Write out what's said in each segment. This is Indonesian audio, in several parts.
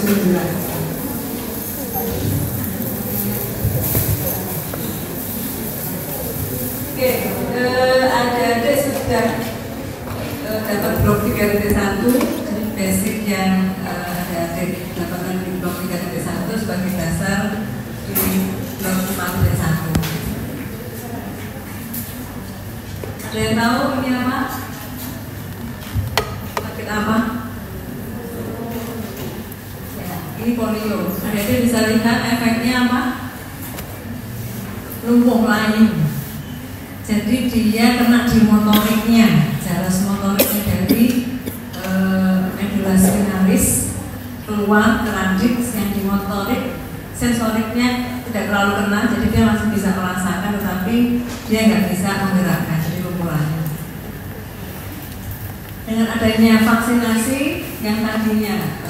Oke, adik-adik sudah dapat blok 3.1, jadi basic yang adik-adik dapatkan di blok 3.1 sebagai dasar di blok 5.1. Ada yang tahu ini apa? Sakit apa? Ya, ini polio. Adik-adik bisa lihat efeknya apa? Lumpuh layu. Jadi dia kena di motoriknya, jalan motoriknya dari medula spinalis keluar ke radix yang di motorik, sensoriknya tidak terlalu kena, jadi dia masih bisa merasakan, tetapi dia nggak bisa menggerakkan, jadi lumpuhannya. Dengan adanya vaksinasi yang tadinya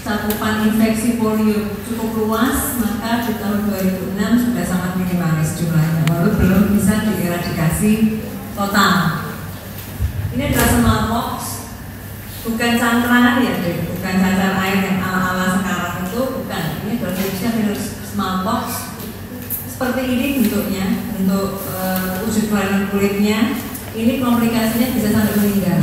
cakupan infeksi polio cukup luas, maka di tahun 2006 sudah sangat minimalis jumlahnya, walau belum bisa dieradikasi total. Ini adalah smallpox, bukan canteran ya, bukan cacar air yang ala-ala sekarang itu, bukan. Ini adalah virus smallpox. Seperti ini bentuknya, bentuk wujud kelainan kulitnya. Ini komplikasinya bisa sampai meninggal,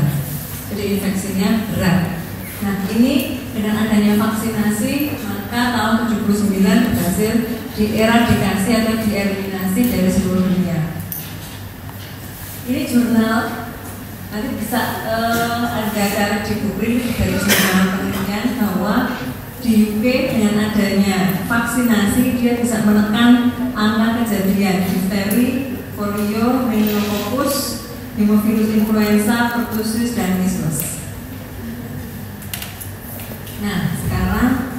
jadi infeksinya berat. Nah, ini dengan adanya vaksinasi, maka tahun 79 berhasil dieradikasi atau dieliminasi dari seluruh dunia. Ini jurnal, nanti bisa ada di googling dari jurnal penelitian bahwa di UK dengan adanya vaksinasi dia bisa menekan angka kejadian difteri, polio, meningokokus, hemophilus influenza, pertussis, dan measles. Nah, sekarang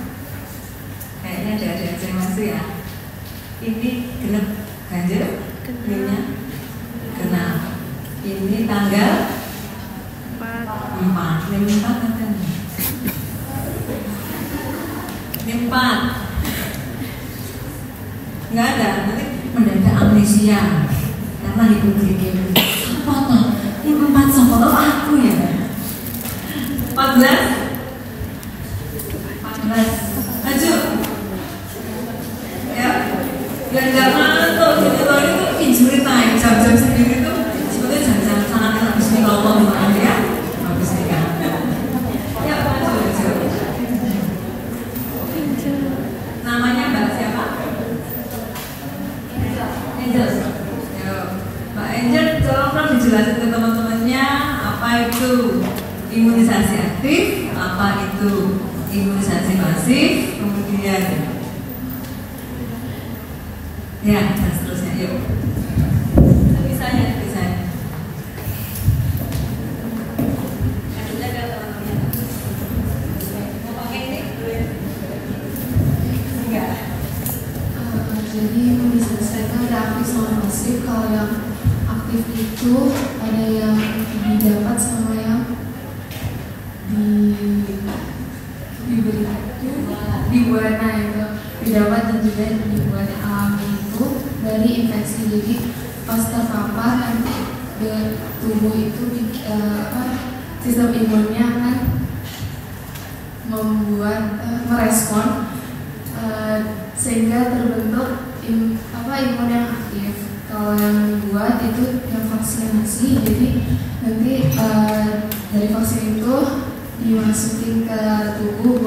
kayaknya ada informasi ya. Ini genep ganjil, genepnya genap. Ini tanggal 4. Ini 4 kan? Ini 4. Nggak ada, nanti mendadak amnesia karena hipoglikemia. Apa tuh? Ini 4 sama aku ya. 14. Maju ya, yang jangan tuh itu injury time, jam-jam sendiri tuh sebetulnya jam-jam sangat habis minum ya, habis nikah. Ya, maju. Namanya Mbak siapa? Angel. Mbak Angel, tolong dijelasin ke teman-temannya apa itu imunisasi aktif, apa itu imunisasi pasif, kemudian ya, dan seterusnya. Yuk, bisa. Lanjutnya ke teman-temannya. Mau pakai ini? Enggak. Jadi imunisasi itu ada aktif sama pasif. Kalau yang aktif itu ada yang didapat sama yang dibuat, nah itu didapat dan juga dibuat alami itu dari infeksi. Jadi pas terpapar nanti tubuh itu sistem imunnya akan merespon sehingga terbentuk imun yang aktif. Kalau yang dibuat itu yang vaksinasi, jadi nanti dari vaksin itu dimasukin ke tubuh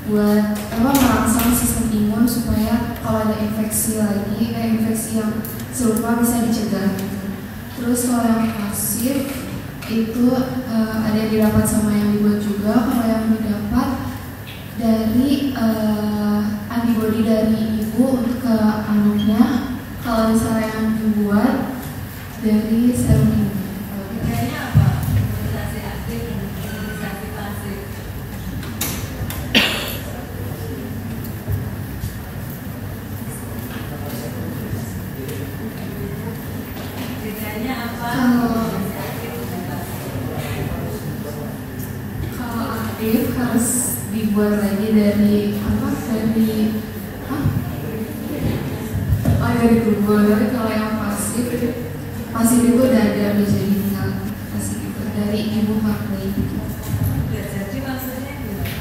buat merangsang sistem imun supaya kalau ada infeksi lagi, infeksi yang serupa bisa dicegah gitu. Terus kalau yang pasif itu ada yang didapat sama yang dibuat juga. Kalau yang didapat dari antibodi dari ibu ke anaknya. Kalau misalnya yang dibuat dari serum imun. Bedanya apa? Imunisasi aktif dan imunisasi pasif. Bedanya apa? Kalau aktif harus dibuat lagi dari dari tubuh. Tapi kalau yang pasif itu udah ada bisa tinggal kasih gitu dari ibu pakai gitu. Jadi maksudnya gimana?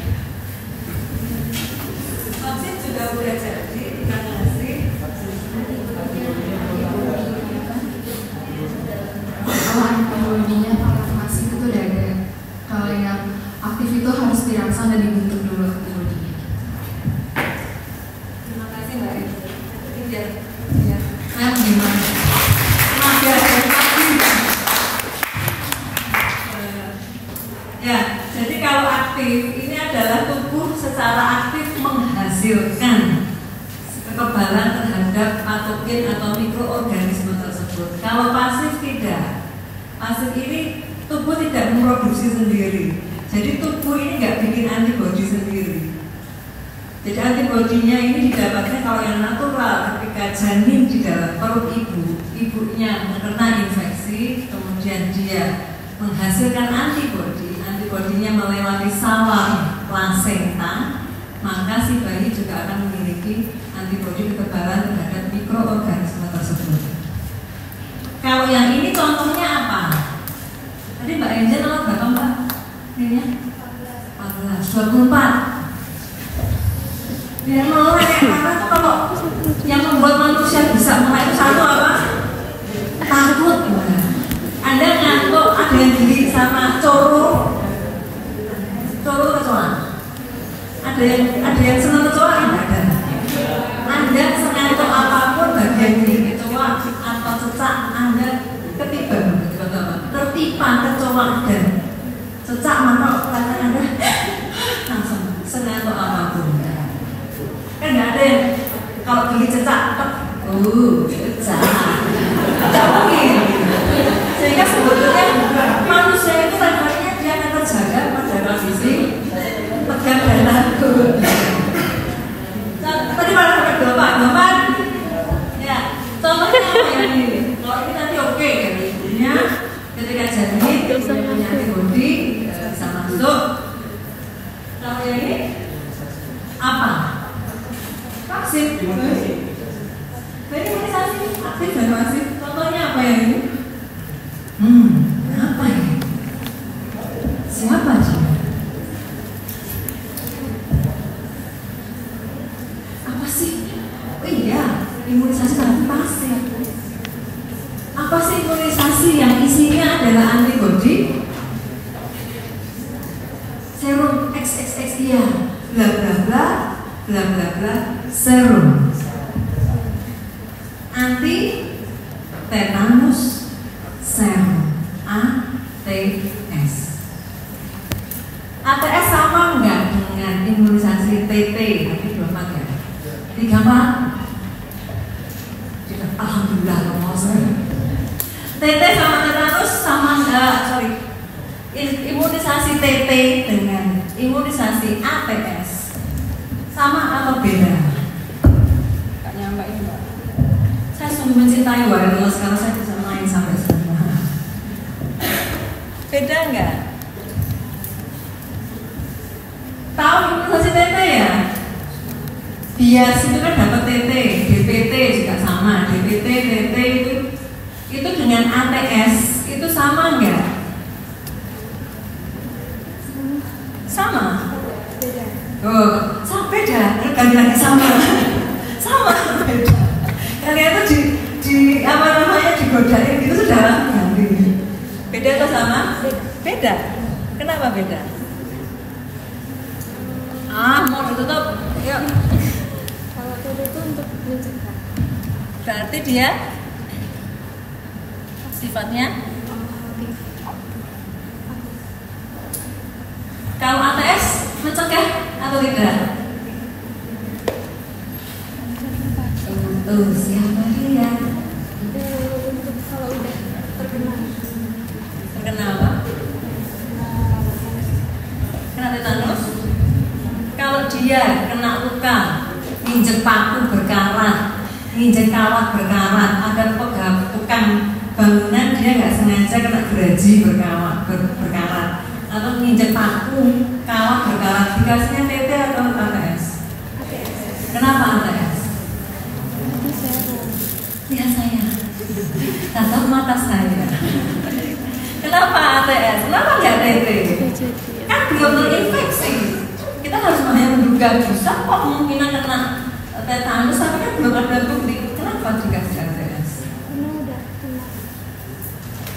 antibodinya kalau pasif itu udah ada. Kalau yang aktif itu harus dirangsang dan dibentuk dulu antibodinya. Terima kasih Mbak Ibu. Ya, gimana? Ya, jadi kalau aktif ini adalah tubuh secara aktif menghasilkan kekebalan terhadap patogen atau mikroorganisme tersebut. Kalau pasif tidak. Pasif ini tubuh tidak memproduksi sendiri. Jadi tubuh ini nggak bikin antibodi sendiri. Jadi antibodinya ini didapatnya kalau yang natural ketika janin di dalam perut ibunya terkena infeksi, kemudian dia menghasilkan antibodi. Antibodinya melewati saluran plasenta, maka si bayi juga akan memiliki antibodi kekebalan terhadap mikroorganisme tersebut. Kalau yang ini contohnya apa? Tadi Mbak Angel nomor berapa Mbak? Ini 14, 24. Yang melek karena itu kalau yang membuat manusia bisa melek itu satu apa? Takut. Anda ngantuk ada yang diri sama coro kecoa. Ada yang senang kecoa enggak ada. Anda sengantuk apapun bagian diri kecoa atau cecak Anda ketiban, tertipa kecoa dan cecak maka kata Anda langsung sengantuk apapun. Kan nggak ada yang kalau gigi cecak, cecak mungkin. Sehingga sebetulnya manusia itu levelnya dia akan terjaga pada kondisi tegang dan takut. Tadi malah sampai 24. Ya, contohnya yang ini. Kalau ini nanti oke kan ibunya ketika janin punya antibodi bisa masuk. Kalau yang ini apa? Vaksin. Jadi imunisasi aktif dan pasif. Contohnya apa yang ini? Apa ini? Siapa dia? Apa sih? Oh iya, imunisasi tapi pasif. Apa sih imunisasi yang isinya adalah antibodi? Serum XXX ya, bla bla bla, bla bla bla, serum. Anti tetanus serum ATS. ATS sama enggak dengan imunisasi TT? Tadi 24 ya. 34. Alhamdulillah TT sama tetanus sama enggak? Sorry. Imunisasi TT dengan imunisasi ATS sama atau beda? Gak nyampe ini Mbak. Saya sungguh mencintai wireless karena saya bisa main sampai semua. Beda enggak? Tahu imunisasi TT ya? Bias itu kan dapat TT, DPT juga sama, DPT, TT itu dengan ATS itu sama enggak? Sama? Beda. Oh, sama beda. Ganti lagi sama. Sama beda. Kalian itu di apa namanya digodain itu sudah ganti. Beda atau sama? Beda. Kenapa beda? Mau ditutup. Yuk. Kalau tadi itu untuk mencegah. Berarti dia sifatnya. Kalau ATS mencegah atau tidak? Siapa dia? Untuk kalau udah terkena. Terkena apa? Kena tetanus. Kalau dia kena luka, nginjek paku berkarat, nginjek kawat berkarat, ada tukang bangunan dia nggak sengaja kena geraji berkarat. Atau nginjek paku, kawat berkarat, dikasihnya TT atau ATS? Kenapa ATS? Ya saya tatap mata saya. Kenapa ATS? Kenapa nggak TT? Kan belum terinfeksi. Kita harus menduga bisa kok kemungkinan kena tetanus, tapi kan belum ada bukti. Kenapa dikasih ATS? Karena udah kena.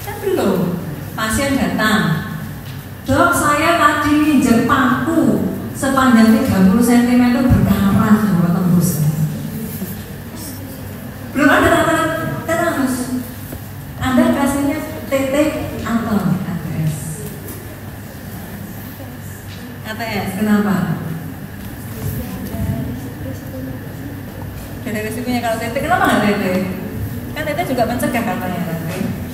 Kan belum. pasien datang, dok saya tadi injek paku sepanjang 30 cm berkarat bahwa tembus. Belum ada tanda tetanus. Anda kasihnya TT atau ATS? ATS, kenapa? Ada risikonya kalau TT, kenapa nggak TT? Kan TT juga mencegah katanya nanti.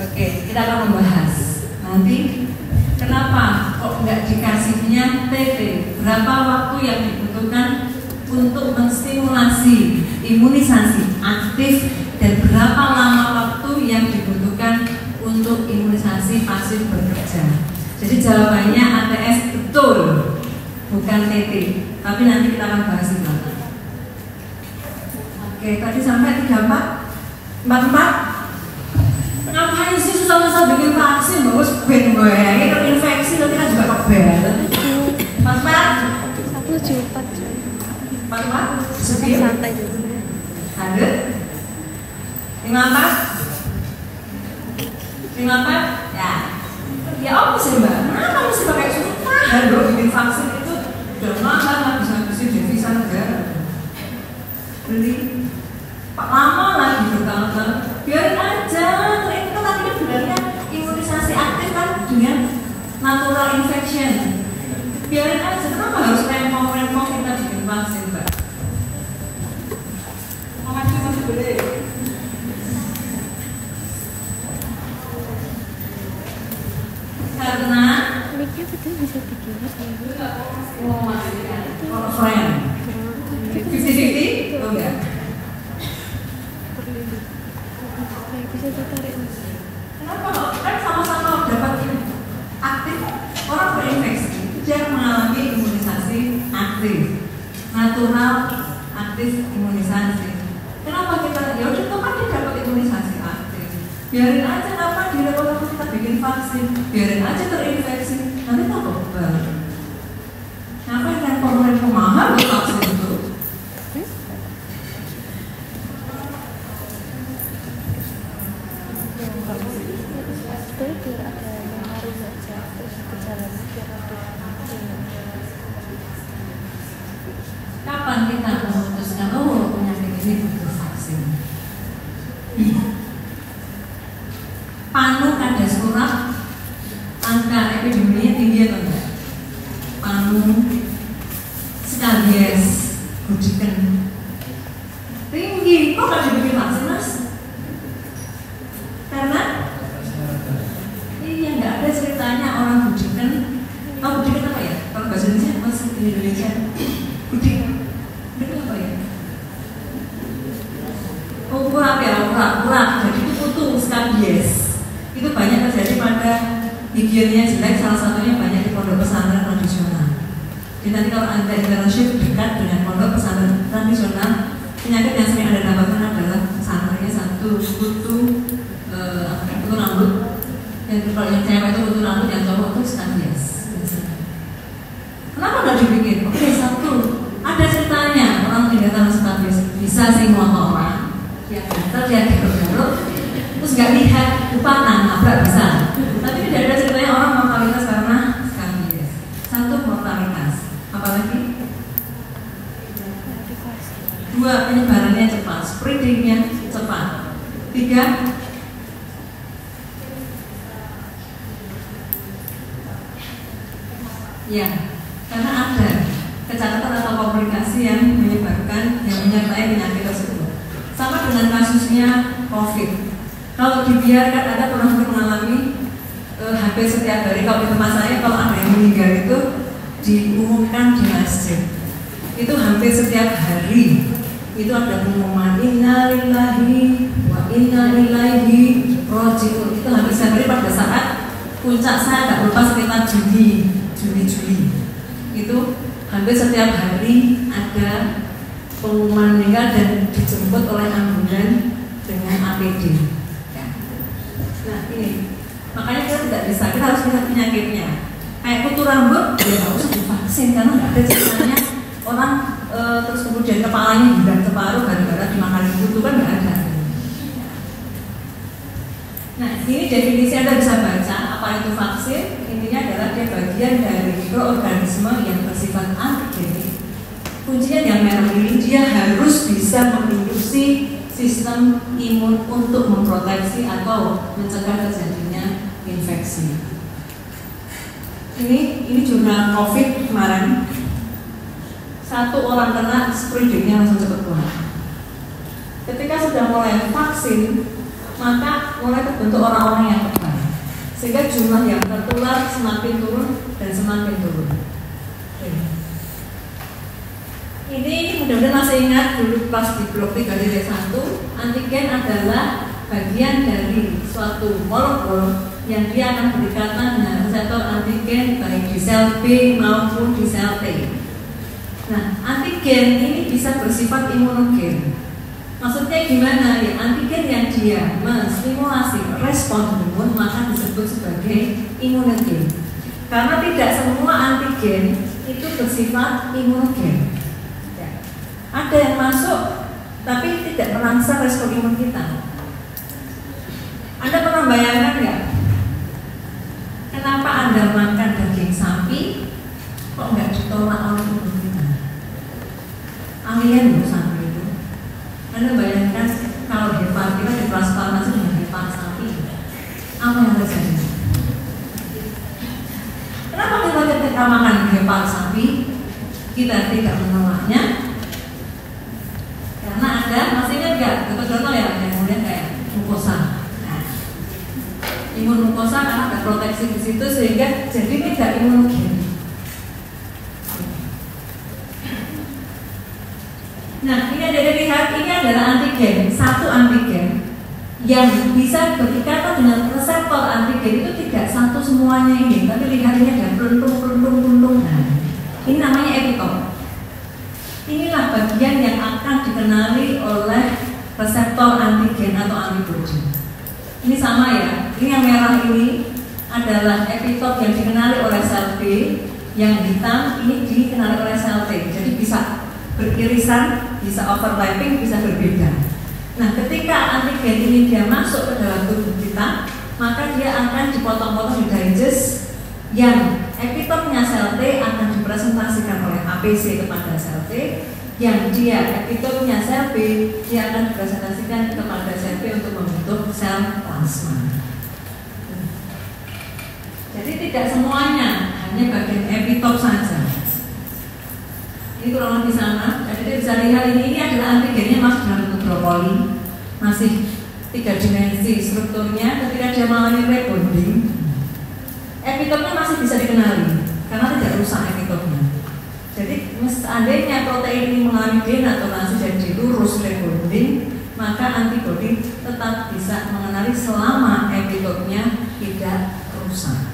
Oke, kita akan membahas nanti kenapa kok nggak dikasihnya TT, berapa waktu yang dibutuhkan untuk menstimulasi imunisasi aktif dan berapa lama waktu yang dibutuhkan untuk imunisasi pasif bekerja. Jadi jawabannya ATS betul, bukan TT, tapi nanti kita akan bahas di belakang. Oke, tadi sampai 34, 44. Ngapain sih susah-susah bikin vaksin? Bagus ben gue, ini terinfeksi nanti kan juga kebal. 44. 44. Sepi santai juga. Ada? 54. Ya. Ya apa sih mbak? Kenapa mesti pakai susah? Dan kalau bikin vaksin itu udah mahal, habis-habisin devisa negara. Beli lama lagi bertahun-tahun. Biarin aja. Itu tadi kan sebenarnya imunisasi aktif kan dengan natural infection. Biarin aja. Kenapa harus rempong-rempong kita bikin vaksin mbak? Masih boleh. Karena mic-nya betul bisa dikirim friend 50-50? Oh enggak? bisa ditarik. Kenapa? Kan sama-sama dapat aktif. Orang berinfeksi dia mengalami imunisasi aktif, natural aktif imunisasi. Kenapa kita ya udah tuh kan dia dapat imunisasi aktif. Biarin aja apa di waktu kita bikin vaksin, biarin aja terinfeksi, nanti tak kebal. Ngapain rempong-rempong mahal buat vaksin itu? Biar ada yang harus aja terus berjalan biar ada Kapan kita memutuskan penyakit ini butuh vaksin? Panu ada surat angka epideminya tinggi atau enggak? Panu, skabies, gudikan tinggi. Kok nggak dibikin vaksin mas? Karena iya nggak ada ceritanya orang gudikan. Oh gudikan apa ya? Kalau bahasa Indonesia masih di Indonesia gudikan apa ya? Oh kurap ya, kurap. Jadi itu putus skabies. Itu banyak terjadi pada higiennya jelek, salah satunya banyak di pondok pesantren tradisional. Jadi nanti kalau Anda internship dekat dengan pondok pesantren tradisional, penyakit yang sering Anda dapatkan adalah santarnya satu kutu rambut. Kalau yang cewek itu kutu rambut, yang cowok itu skabies. Kenapa nggak dibikin? Oke, satu ada ceritanya orang tidak tahu skabies bisa sih motor orang, dia gatal, dia garuk-garuk, terus nggak lihat upatan, nabrak bisa. Tapi tidak ada ceritanya orang mortalitas karena skabies. Satu mortalitas, apalagi? Dua, penyebarannya cepat, spreadingnya cepat. Tiga, ya, karena ada kecacatan atau komplikasi yang menyebabkan, yang menyertai penyakit tersebut. Sama dengan kasusnya COVID. Kalau dibiarkan, ada pernah mengalami hampir setiap hari. Kalau di tempat saya, kalau ada yang meninggal itu diumumkan di masjid. Itu hampir setiap hari. Itu ada pengumuman innalillahi wa inna ilaihi raji'un. Itu hampir setiap hari pada saat puncak saya tidak lupa sekitar Juli. Itu hampir setiap hari ada pengumuman meninggal dan dijemput oleh ambulan dengan APD. Ya. Nah ini, makanya kita tidak bisa, kita harus lihat penyakitnya. Kayak kutu rambut, ya nggak usah divaksin karena nggak ada ceritanya orang terus kemudian kepalanya hilang separuh gara-gara dimakan kutu, kan nggak ada. Nah, ini definisi Anda bisa baca apa itu vaksin. Intinya adalah dia bagian dari mikroorganisme yang bersifat antigenik. Kuncinya yang merah ini, dia harus bisa menginduksi sistem imun untuk memproteksi atau mencegah terjadinya infeksi. Ini jurnal COVID kemarin. Satu orang kena, spreadingnya langsung cepat keluar. Ketika sudah mulai vaksin, maka mulai terbentuk orang-orang yang kebal, sehingga jumlah yang tertular semakin turun dan semakin turun. Ini mudah-mudahan masih ingat dulu pas di blok 3.1, antigen adalah bagian dari suatu molekul yang dia akan berdekatan dengan reseptor antigen baik di sel B maupun di sel T. Nah, antigen ini bisa bersifat imunogen. Maksudnya gimana? Ya, antigen yang dia menstimulasi respon imun maka disebut sebagai imunogen. Karena tidak semua antigen itu bersifat imunogen. Ada yang masuk tapi tidak merangsang respon imun kita. Anda pernah bayangkan nggak? Kenapa Anda makan daging sapi kok nggak ditolak oleh tubuh kita? Alien loh sapi itu. Anda bayangkan kalau kita ditransplantasi dengan hewan sapi, apa yang terjadi? Kenapa kita ketika makan hewan sapi kita tidak menolaknya? Karena ada, masih ingat nggak? Contoh ya, yang kemudian kayak mukosa. Nah, imun mukosa karena ada proteksi di situ sehingga jadi tidak imunogen. Nah, ini ada dilihat, ini adalah antigen, satu antigen yang bisa berikatan dengan reseptor antigen itu tidak satu semuanya ini, tapi lihat ini ada peluntung. Nah, ini namanya epitop. Inilah bagian yang akan dikenali oleh reseptor antigen atau antibodi. Ini sama ya, ini yang merah ini adalah epitop yang dikenali oleh sel B, yang hitam ini dikenali oleh sel T. Jadi bisa beririsan, bisa overlapping, bisa berbeda. Nah, ketika antigen ini dia masuk ke dalam tubuh kita, maka dia akan dipotong-potong di digest yang epitopnya sel T akan dipresentasikan oleh APC kepada sel T, yang dia epitopnya sel B dia akan dipresentasikan kepada sel B untuk membentuk sel plasma. Jadi tidak semuanya, hanya bagian epitop saja. Ini kurang lebih sama. Jadi kita bisa lihat ini adalah antigennya masih dalam bentuk brokoli, masih 3 dimensi strukturnya. Ketika dia mengalami rebonding, epitopnya masih bisa dikenali karena tidak rusak epitopnya. Jadi seandainya protein ini mengalami denaturasi dan dilurus rebonding, maka antibodi tetap bisa mengenali selama epitopnya tidak rusak.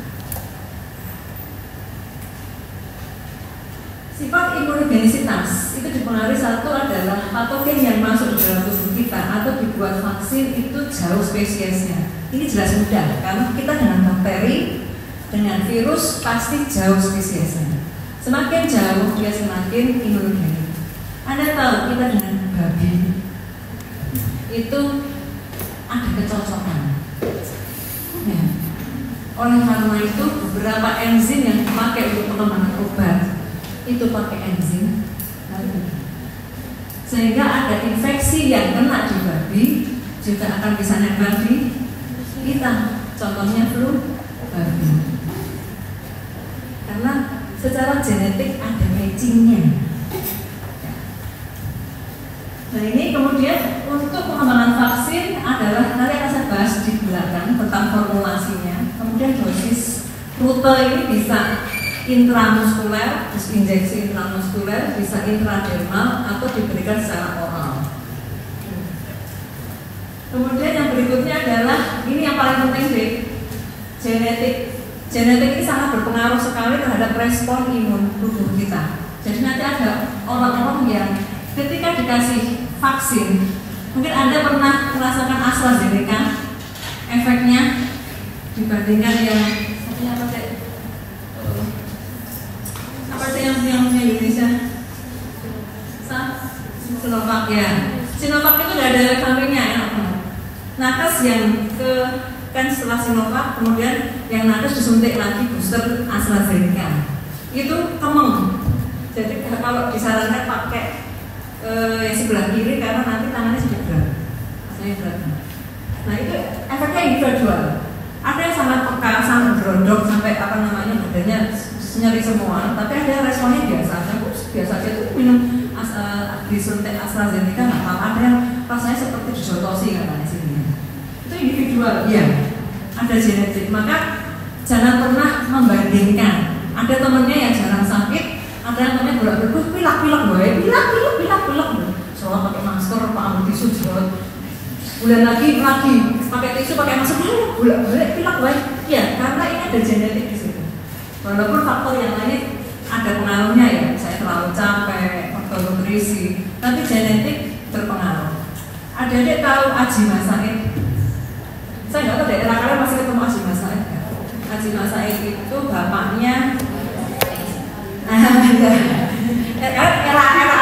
Sifat imunogenisitas itu dipengaruhi, satu adalah patogen yang masuk ke dalam tubuh kita atau dibuat vaksin itu jauh spesiesnya. Ini jelas mudah karena kita dengan bakteri, dengan virus pasti jauh spesiesnya. Semakin jauh dia semakin imunogenik. Anda tahu kita dengan babi itu ada kecocokan. Ya. Oleh karena itu beberapa enzim yang dipakai untuk pengembangan obat itu pakai enzim, sehingga ada infeksi yang kena di babi juga akan bisa nempel di kita. Contohnya flu babi. Karena secara genetik ada matchingnya. Nah, ini kemudian untuk pengembangan vaksin adalah nanti akan saya bahas di belakang tentang formulasinya. Kemudian dosis rute ini bisa intramuskuler, injeksi intramuskuler, bisa intradermal atau diberikan secara oral. Kemudian yang berikutnya adalah ini yang paling penting deh, genetik. Genetik ini sangat berpengaruh sekali terhadap respon imun tubuh kita. Jadi nanti ada orang-orang yang ketika dikasih vaksin, mungkin Anda pernah merasakan AstraZeneca, efeknya dibandingkan yang yang punya Indonesia, Sinovac ya. Sinovac itu tidak ada sampingnya, enak banget. Nakes yang ke kan setelah Sinovac kemudian yang nakes disuntik lagi booster AstraZeneca itu kemeng. Jadi kalau disarankan pakai yang sebelah kiri karena nanti tangannya sedikit berat, rasanya berat. Nah itu efeknya individual. Ada yang sangat peka, sangat berondong sampai apa namanya badannya nyeri semua, tapi ada yang responnya biasa aja. Biasa aja tuh minum disuntik AstraZeneca nggak apa-apa. Ada yang rasanya seperti dijotosi katanya sini. Itu individual, iya. Ada genetik, maka jangan pernah membandingkan. Ada temennya yang jarang sakit, ada yang temennya bolak-balik pilak-pilak, pilak-pilak. Soal pakai masker, pakai tisu jerot. Bulan lagi pakai tisu, pakai masker, bolak-balik pilak, ya karena ini ada genetik di situ. Walaupun faktor yang lain ada pengaruhnya ya, saya terlalu capek, faktor nutrisi, tapi genetik berpengaruh. Adik-adik tahu Aji Masaid? Saya nggak tahu daerah kalian masih ketemu Aji Masaid ya? Aji Masaid itu bapaknya, era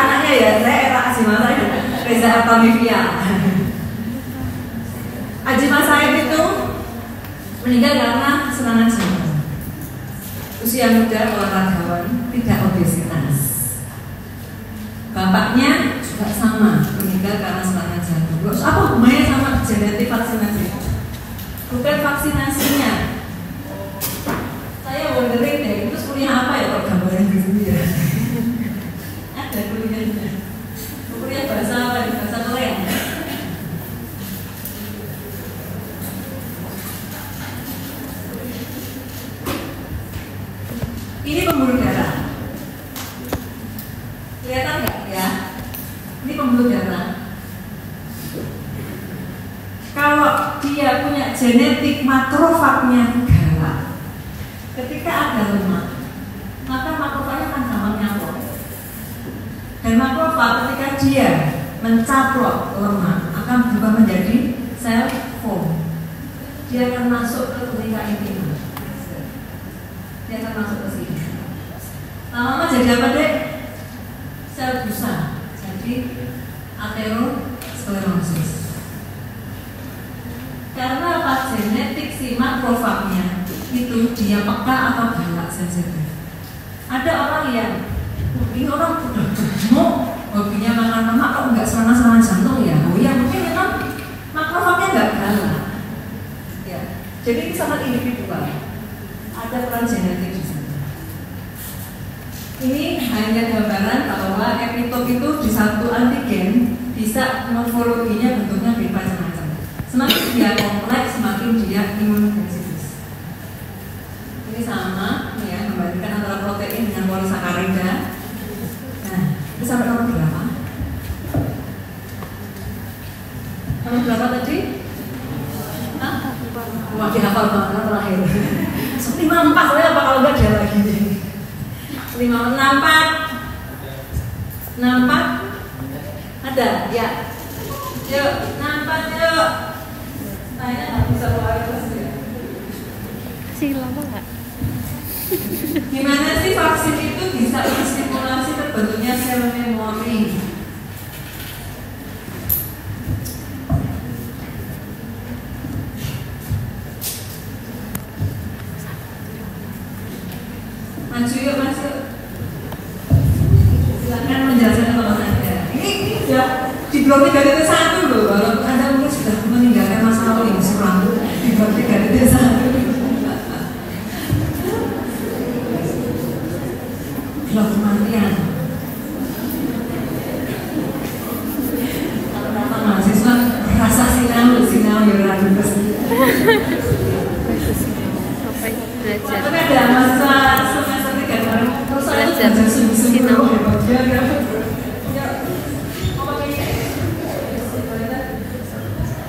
anaknya ya, saya era Aji Masaid, Reza Artamevia. Aji Masaid itu meninggal karena serangan jantung. Usia muda, olahragawan, tidak obesitas. Bapaknya juga sama, meninggal karena serangan jantung. Apa hubungannya sama genetik vaksinasi? Bukan vaksinasinya. Saya wondering deh, itu kuliah apa ya kalau gambaran di sini ya? Ada kuliahnya. Kuliah bahasa apa? Bahasa Korea. Ini pembuluh darah. Kelihatan nggak ya? Ini pembuluh darah. Kalau dia punya genetik makrofagnya galak, ketika ada lemak, maka makrofagnya akan gampang nyamuk. Dan makrofag ketika dia mencaplok lemak akan berubah menjadi sel foam. Dia akan masuk ke tunika intima. Dia akan masuk ke sini. Lama-lama jadi apa dek? Sel busa. Jadi aterosklerosis. Karena apa? Genetik si makrofagnya itu dia peka atau galak sensitif. Ada orang yang ini orang udah gemuk, hobinya makan lemak kok nggak serangan jantung ya? Oh ya mungkin memang makrofagnya nggak galak. Ya, jadi ini sangat individual. Ada peran genetik di sana. Ini hanya gambaran bahwa epitop itu di satu antigen bisa morfologinya bentuknya bermacam-macam. Semakin dia kompleks, semakin dia imunogenesis. Ini sama, ya, membandingkan antara protein dengan polisakarida. Nah, itu sampai nomor berapa? Nomor berapa tadi? Hah? Wah, dihafal banget terakhir. 54 saya apa kalau enggak dia lagi. 64 ada ya. Yuk 64 yuk. Tanya nggak bisa keluar terus ya. Sih lama nggak? Gimana sih vaksin itu bisa menstimulasi terbentuknya sel memori? Maju yuk, masuk. Silakan menjelaskan teman Anda. Ini sudah di blog 3.1 loh. Walaupun Anda mungkin sudah meninggalkan masa lalu yang suram di blog 3.1. Blog kematian. Kalau kata mahasiswa rasa sinau yuraru pasti. Tapi ada masa semester 3 kemarin terus saya belajar sinau hebat dia ya. Apa ini?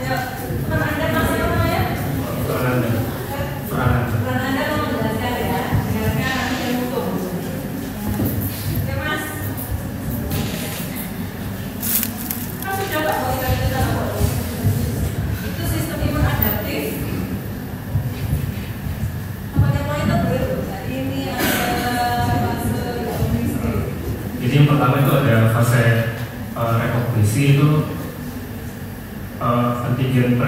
Ya, peran Anda masih apa ya? Peran Anda mau menjelaskan ya. Dengarkan nanti yang utuh. Oke Mas. Kan sudah Pak kalau kita tahu. Itu sistem imun adaptif. Jadi yang pertama itu ada fase rekognisi itu antigen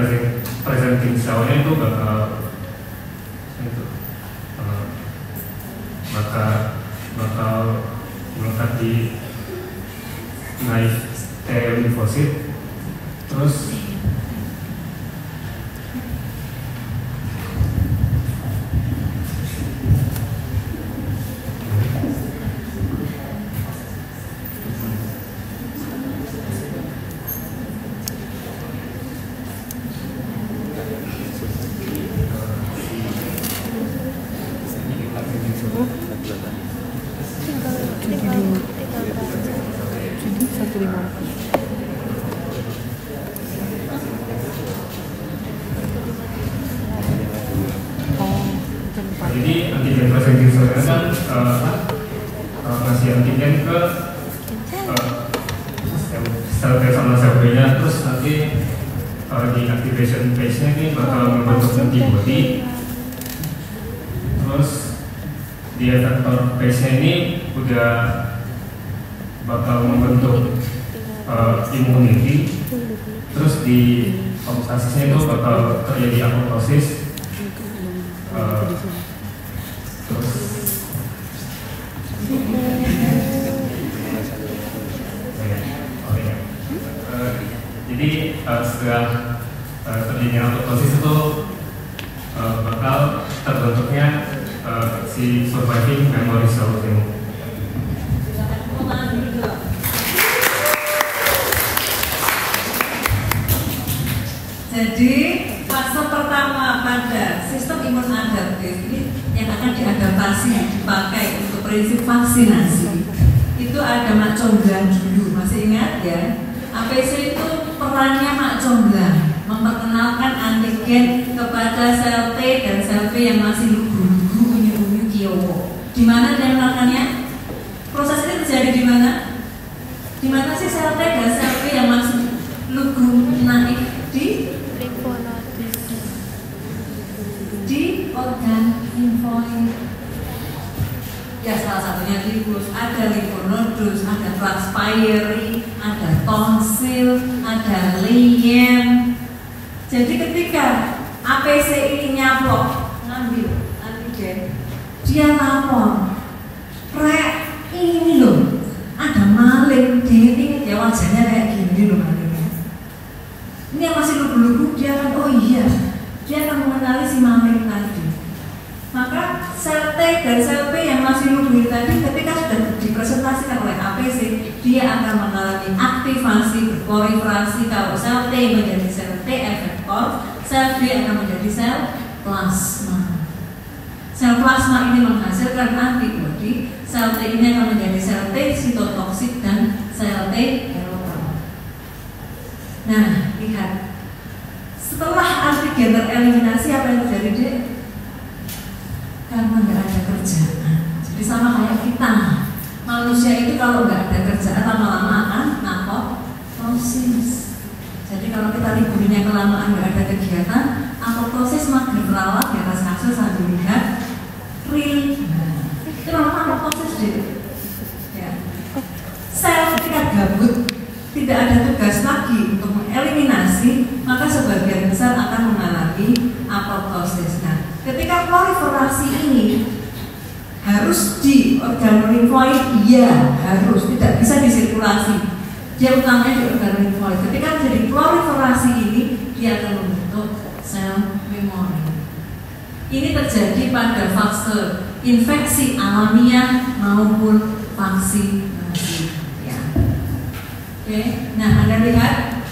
presenting cell-nya itu bakal melekat di naive T limfosit, terus jadi antigen presenting cell-nya kan ngasih antigen ke sel T sama sel B-nya, terus nanti di activation phase-nya ini bakal membentuk antibody, terus di effector phase-nya ini udah bakal membentuk immunity, terus di apoptosisnya itu bakal terjadi apoptosis, terus jadi setelah terjadinya apoptosis itu bakal terbentuknya si surviving memory cell. Jadi fase pertama pada sistem imun adaptif ini yang akan diadaptasi dipakai untuk prinsip vaksinasi itu ada Mak Comblang dulu, masih ingat ya? APC itu perannya Mak Comblang memperkenalkan antigen kepada sel T dan sel B yang masih lugu-lugu, unyu-unyu, kiowo. Di mana dia melakukannya? Proses ini terjadi di mana? Di mana sih sel T dan sel B yang masih lugu naik? Di organ limfoid. Ya salah satunya lipus, ada limfonodus, ada flux pylori, ada tonsil, ada liem. Jadi ketika APC ini nyaplok ngambil antigen, dia lapor, ini loh, ada maling di ya wajahnya kayak gini loh malingnya. Ini yang masih lugu-lugu, dia akan oh iya, dia akan mengenali si maling tadi. Maka sel T dan sel B yang masih lugu tadi ketika sudah dipresentasikan oleh APC, dia akan mengalami aktivasi berproliferasi. Kalau sel T menjadi sel T efektor, sel B akan menjadi sel plasma. Sel plasma ini menghasilkan antibodi, sel T ini akan menjadi sel T sitotoksik dan sel T helper. Nah, lihat. Setelah antigen tereliminasi, apa yang terjadi, Dek? Karena nggak ada kerjaan. Jadi sama kayak kita, manusia itu kalau nggak ada kerjaan lama-lama akan apoptosis. Jadi kalau kita liburnya kelamaan nggak ada kegiatan, apoptosis mager rawat di atas kasus sambil lihat real. Itu namanya apoptosis, Dek. Ya. Sel ketika gabut, tidak ada tugas lagi untuk mengeliminasi, maka sebagian besar akan mengalami apoptosis. Nah, ketika proliferasi ini harus di organ limfoid, iya harus, tidak bisa disirkulasi. Dia utamanya di organ limfoid. Ketika terjadi proliferasi ini, dia akan membentuk sel memori. Ini terjadi pada fase infeksi alamiah maupun vaksinasi. Oke, nah Anda lihat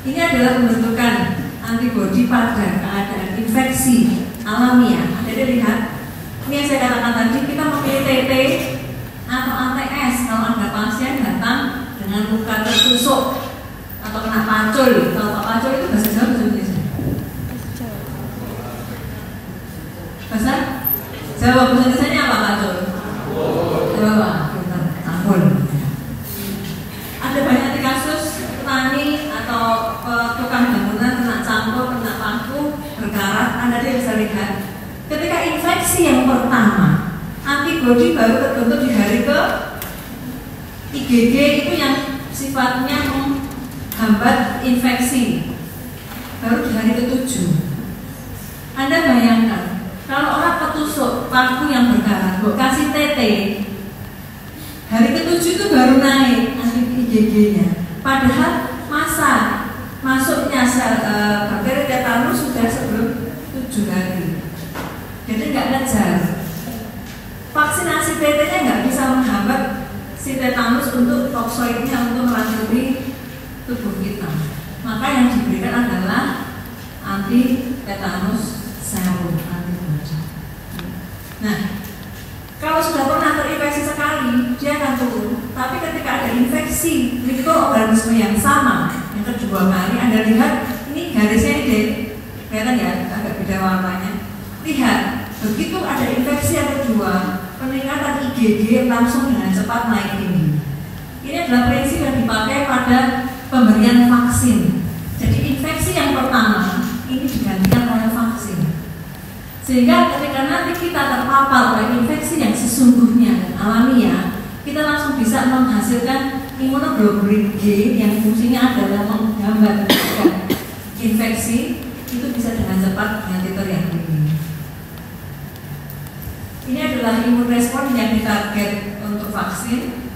ini adalah pembentukan antibodi pada keadaan infeksi alamiah. Anda lihat, ini yang saya katakan tadi, kita memilih TT atau ATS kalau ada pasien datang dengan luka tertusuk atau kena pacul. Kalau pacul itu bahasa Jawa bahasa Indonesia? Bahasa Jawa, bahasa Indonesia apa pacul? Jawa, ampun. Ada banyak kasus petani atau tukang bangunan kena campur, kena paku, berkarat. Anda bisa lihat ketika infeksi yang pertama, antibodi baru terbentuk di hari ke IgG itu yang sifatnya menghambat infeksi. baru di hari ke-7. Anda bayangkan, kalau orang ketusuk paku yang berkarat, kasih TT, hari ke-7 itu baru naik IgG-nya. Padahal masuknya bakteri tetanus sudah sebelum 7 hari. Jadi nggak ngejar. Vaksinasi TT-nya nggak bisa menghambat si tetanus untuk toksoidnya untuk melanjutkan tubuh kita. Maka yang diberikan adalah anti tetanus serum, antibodi. Nah, kalau sudah pernah terinfeksi sekali, dia akan turun. Tapi ketika ada infeksi mikroorganisme yang sama, yang kedua kali, Anda lihat ini garisnya ini, kelihatan ya, agak beda warnanya. Lihat, begitu ada infeksi yang kedua, peningkatan IgG langsung dengan cepat naik tinggi. Ini adalah prinsip yang dipakai pada pemberian vaksin. Jadi infeksi yang pertama ini digantikan oleh vaksin. Sehingga ketika nanti kita terpapar oleh infeksi yang sesungguhnya dan alamiah, kita langsung bisa menghasilkan imunoglobulin G yang fungsinya adalah menghambat infeksi, itu bisa dengan cepat dengan titer yang tinggi. Ini adalah imun respon yang ditarget untuk vaksin.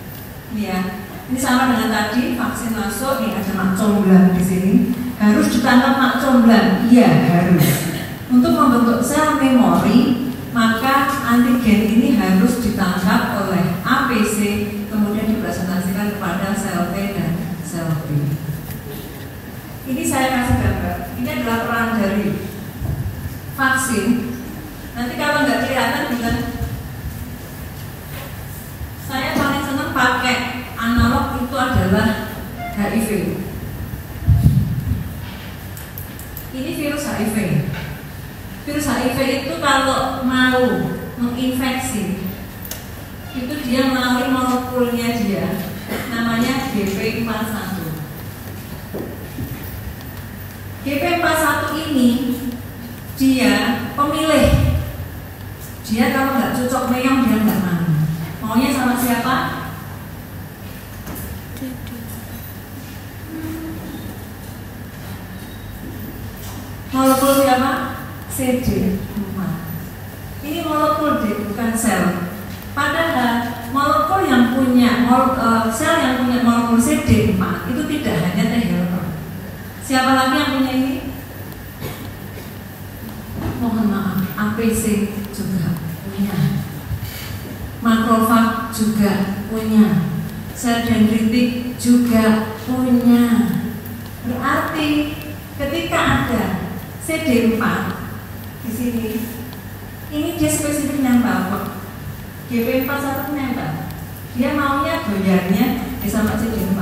Ya, ini sama dengan tadi, vaksin masuk, ini ada mak comblang di sini. Harus ditangkap mak comblang, iya harus. Untuk membentuk sel memori, maka antigen ini harus ditangkap oleh APC, kemudian dipresentasikan kepada sel T dan sel B. Ini saya kasih gambar. Ini adalah peran dari vaksin. Nanti kalau nggak kelihatan bilang, saya paling senang pakai analog itu adalah HIV. Ini virus HIV. Virus HIV itu kalau mau menginfeksi, itu dia melalui molekulnya dia, namanya GP41. GP41 ini dia pemilih. Dia kalau nggak cocok meong dia nggak mau. Maunya sama siapa? Molekul siapa? CD4. Ini molekul D, bukan sel. Padahal molekul yang punya sel yang punya molekul CD4 itu tidak hanya T helper. Siapa lagi yang punya ini? Mohon maaf, APC juga punya, makrofag juga punya, sel dendritik juga punya. Berarti ketika ada CD4 di sini, ini dia spesifik nempel kok. GP41 nempel. Dia maunya goyangnya sama CD4.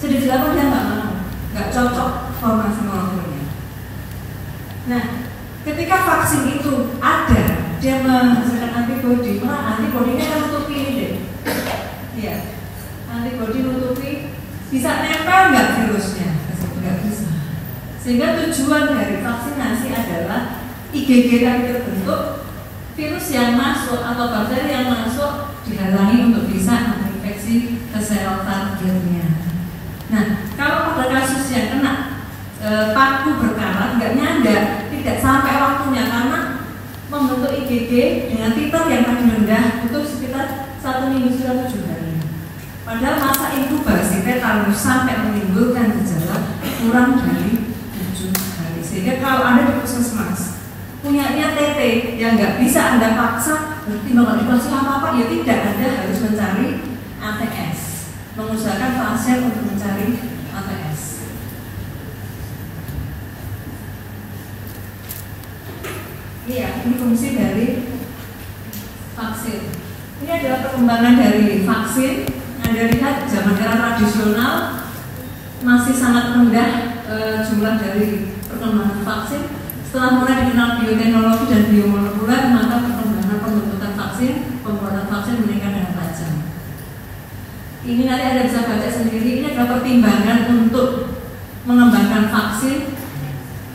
CD8 dia nggak mau, nggak cocok formasi molekulnya. Nah, ketika vaksin itu ada, dia menghasilkan antibodi, maka antibodinya kan nutupi ini deh. Iya, antibodi nutupi, bisa nempel nggak virusnya? Nggak bisa. Sehingga tujuan dari vaksinasi adalah IgG yang terbentuk, virus yang masuk atau bakteri yang masuk dihalangi untuk bisa menginfeksi ke sel targetnya. Nah, kalau pada kasus yang kena paku berkarat nggak nyandar, tidak sampai waktunya karena membentuk IgG dengan titer yang paling rendah itu sekitar 1 minggu sudah 7 hari. Padahal masa inkubasi tetanus sampai menimbulkan gejala kurang dari 7 hari. Sehingga kalau Anda di puskesmas punyanya TT yang nggak bisa Anda paksa, berarti nggak dikasih apa-apa, ya tidak, Anda harus mencari ATS, mengusahakan pasien untuk mencari ATS. Iya, ini fungsi dari vaksin. Ini adalah perkembangan dari vaksin. Anda lihat zaman era tradisional masih sangat rendah jumlah dari perkembangan vaksin. Setelah mulai dikenal bioteknologi dan biomolekuler, maka perkembangan pembentukan vaksin, pembuatan vaksin meningkat dengan tajam. Ini nanti Anda bisa baca sendiri. Ini adalah pertimbangan untuk mengembangkan vaksin.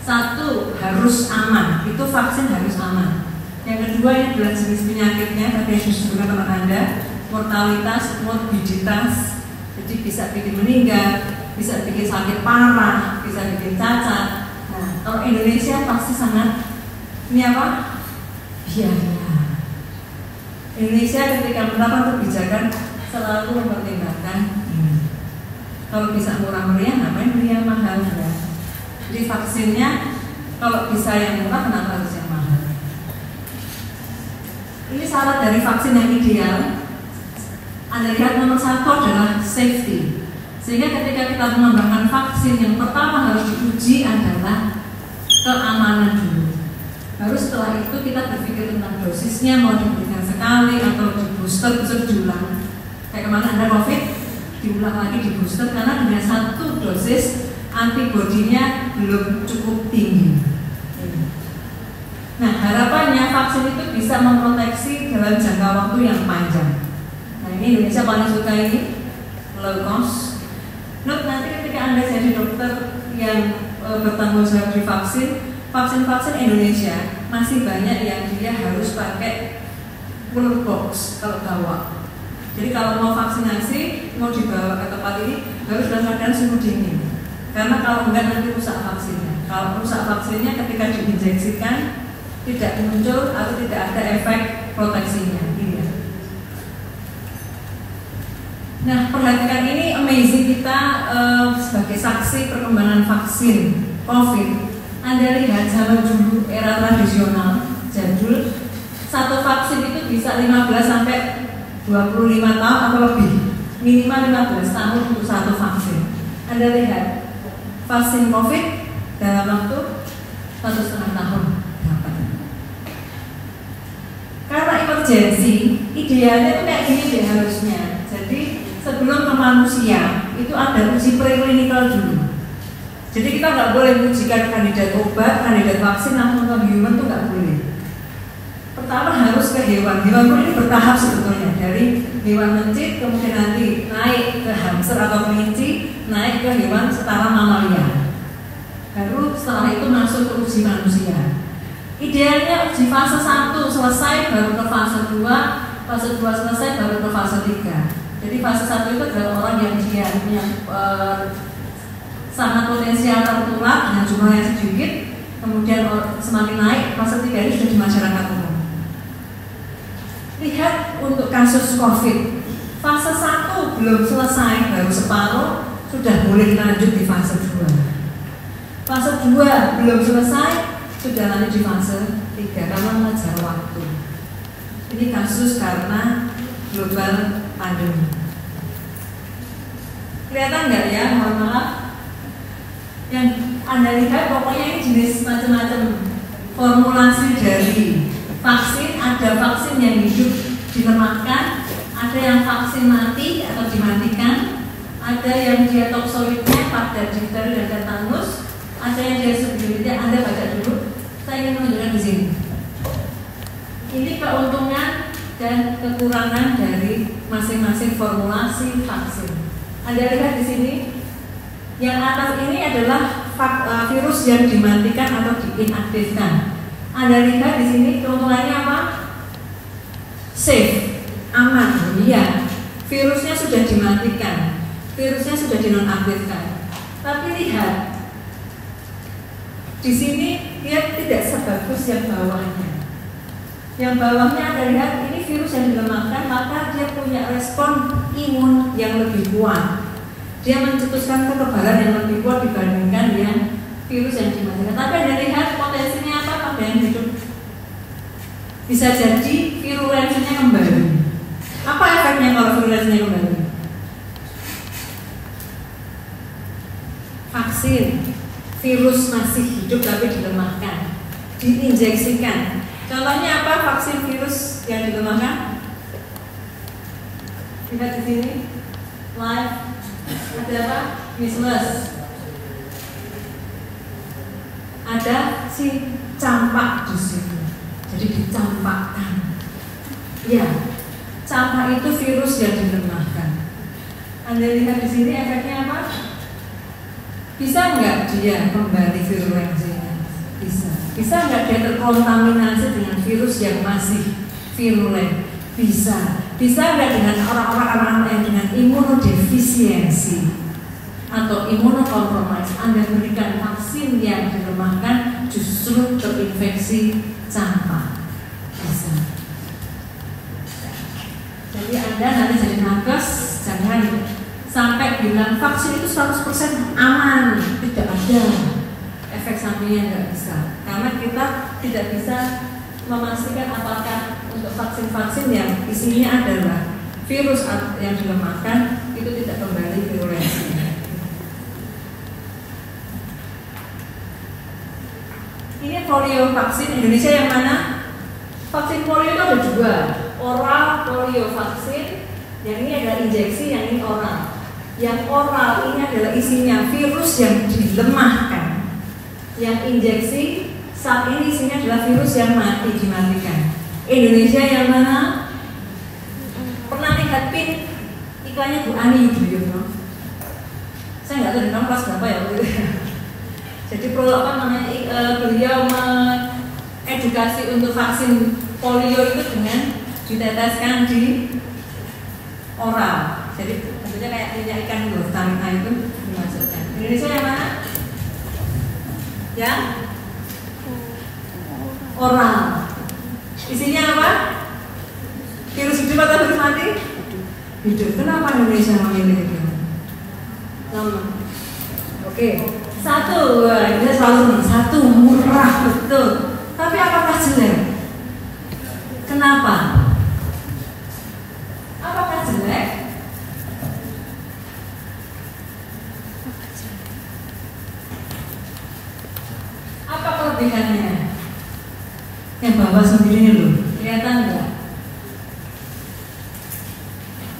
Satu, harus aman. Itu vaksin harus aman. Yang kedua, ini adalah jenis penyakitnya. Tadi yang disebutkan teman Anda, mortalitas, morbiditas. Jadi bisa bikin meninggal, bisa bikin sakit parah, bisa bikin cacat. Nah, Kalau Indonesia pasti sangat ini apa? Biaya. Indonesia ketika menerapkan kebijakan selalu mempertimbangkan ini. Kalau bisa murah meriah, ngapain beli yang mahal ya? Jadi vaksinnya kalau bisa yang murah, kenapa harus yang mahal? Ini syarat dari vaksin yang ideal. Anda lihat nomor 1 adalah safety. Sehingga ketika kita mengembangkan vaksin, yang pertama harus diuji adalah keamanan dulu. Baru setelah itu kita berpikir tentang dosisnya, mau diberikan sekali atau di booster diulang. Kayak kemarin ada COVID, diulang lagi di booster karena dengan 1 dosis antibodinya belum cukup tinggi. Nah, harapannya vaksin itu bisa memproteksi dalam jangka waktu yang panjang. Nah, ini Indonesia paling suka ini low cost. Nanti ketika Anda jadi dokter yang bertanggung jawab di vaksin Indonesia masih banyak yang dia harus pakai cooler box kalau bawa. Jadi kalau mau vaksinasi, mau dibawa ke tempat ini harus dalam keadaan suhu dingin. Karena kalau enggak nanti rusak vaksinnya. Kalau rusak vaksinnya ketika diinjeksikan tidak muncul atau tidak ada efek proteksinya. Nah, perhatikan ini amazing kita sebagai saksi perkembangan vaksin COVID. Anda lihat zaman dulu era tradisional jadul, 1 vaksin itu bisa 15 sampai 25 tahun atau lebih, minimal 15 tahun untuk 1 vaksin. Anda lihat vaksin COVID dalam waktu 1,5 tahun dapat. Karena emergency, idealnya itu kayak gini deh harusnya. Jadi sebelum ke manusia itu ada uji preklinikal dulu. Jadi kita nggak boleh mengujikan kandidat obat, kandidat vaksin langsung ke human itu nggak boleh. Pertama harus ke hewan. Hewan pun ini bertahap sebetulnya, dari hewan mencit kemudian nanti naik ke hamster atau kelinci, naik ke hewan setara mamalia. Baru setelah itu masuk ke uji manusia. Idealnya uji fase 1 selesai baru ke fase 2, fase 2 selesai baru ke fase 3. Jadi fase 1 itu adalah orang yang dia sangat potensial tertular dengan jumlah yang sedikit, kemudian semakin naik fase 3 ini sudah di masyarakat umum. Lihat untuk kasus COVID, fase 1 belum selesai, baru separuh, sudah boleh lanjut di fase 2. Fase 2 belum selesai, sudah lanjut di fase 3 karena mengejar waktu. Ini kasus karena global pandemi. Kelihatan nggak ya? Mohon maaf. Yang Anda lihat pokoknya ini jenis macam-macam formulasi dari vaksin. Ada vaksin yang hidup dilemakkan, ada yang vaksin mati atau dimatikan, ada yang dia toksoidnya pada difteri dan tetanus, ada yang dia sebelumnya. Anda baca dulu. Saya ingin menunjukkan di sini. Ini keuntungan dan kekurangan dari masing-masing formulasi vaksin. Anda lihat di sini, yang atas ini adalah virus yang dimatikan atau diinaktifkan. Anda lihat di sini keuntungannya apa? Safe, aman, iya. Virusnya sudah dimatikan, virusnya sudah dinonaktifkan. Tapi lihat, di sini dia tidak sebagus yang bawahnya. Yang bawahnya Anda lihat ini virus yang dilemahkan, maka dia punya respon imun yang lebih kuat. Dia mencetuskan kekebalan yang lebih kuat dibandingkan yang virus yang dimatikan. Tapi Anda lihat potensinya apa pada yang hidup? Bisa jadi virulensinya kembali. Apa efeknya kalau virulensinya kembali? Vaksin, virus masih hidup tapi dilemahkan, diinjeksikan. Contohnya apa vaksin virus yang dilemahkan? Lihat di sini, live ada apa? Measles. Ada si campak di situ. Jadi dicampakkan. Ya, campak itu virus yang dilemahkan. Anda lihat di sini efeknya apa? Bisa nggak dia kembali virulensinya? Bisa. Bisa nggak dia terkontaminasi dengan virus yang masih virulen? Bisa. Bisa nggak dengan orang-orang anak-anak yang dengan imunodefisiensi? atau imunokompromis, Anda berikan vaksin yang dilemahkan, justru terinfeksi campak. Bisa. Jadi Anda nanti jadi nakes, jangan sampai bilang vaksin itu 100% aman. Tidak ada efek sampingnya, nggak bisa. Karena kita tidak bisa memastikan apakah untuk vaksin-vaksin yang isinya adalah virus yang dilemahkan itu tidak kembali virulensinya. Ini polio vaksin Indonesia yang mana? Vaksin polio itu ada dua, oral polio vaksin, yang ini adalah injeksi, yang ini oral. Yang oral ini adalah isinya virus yang dilemahkan. Yang injeksi saat ini isinya adalah virus yang dimatikan. Indonesia yang mana? Pernah lihat pin iklannya Bu Ani Yudhoyono? Saya nggak tahu di kelas berapa ya waktu itu. Jadi beliau mengedukasi untuk vaksin polio itu dengan diteteskan di oral. Jadi tentunya kayak minyak ikan vitamin A itu dimasukkan. Indonesia yang mana? Yang oral. Isinya apa? Virus hidup atau virus mati? Hidup. Kenapa Indonesia memilih itu? Oke. Satu, kita selalu satu murah betul. Tapi apakah jelek? Kenapa? Apakah jelek? Apa kelebihannya? Yang bawa sendiri loh, kelihatan nggak?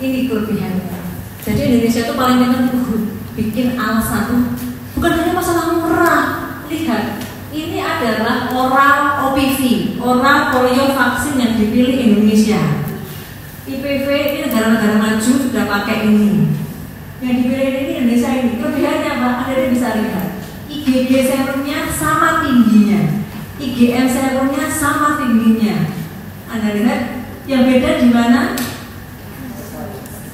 Ini kelebihannya. Jadi Indonesia itu paling penting bikin alasan. Bukan hanya masalah murah. Lihat, ini adalah oral OPV, oral polio vaksin yang dipilih Indonesia. IPV ini negara-negara maju sudah pakai ini. Yang dipilih ini Indonesia ini. Kelebihannya apa? Anda bisa lihat. IgG serumnya sama tingginya, IgM serumnya sama tingginya. Anda lihat, yang beda di mana?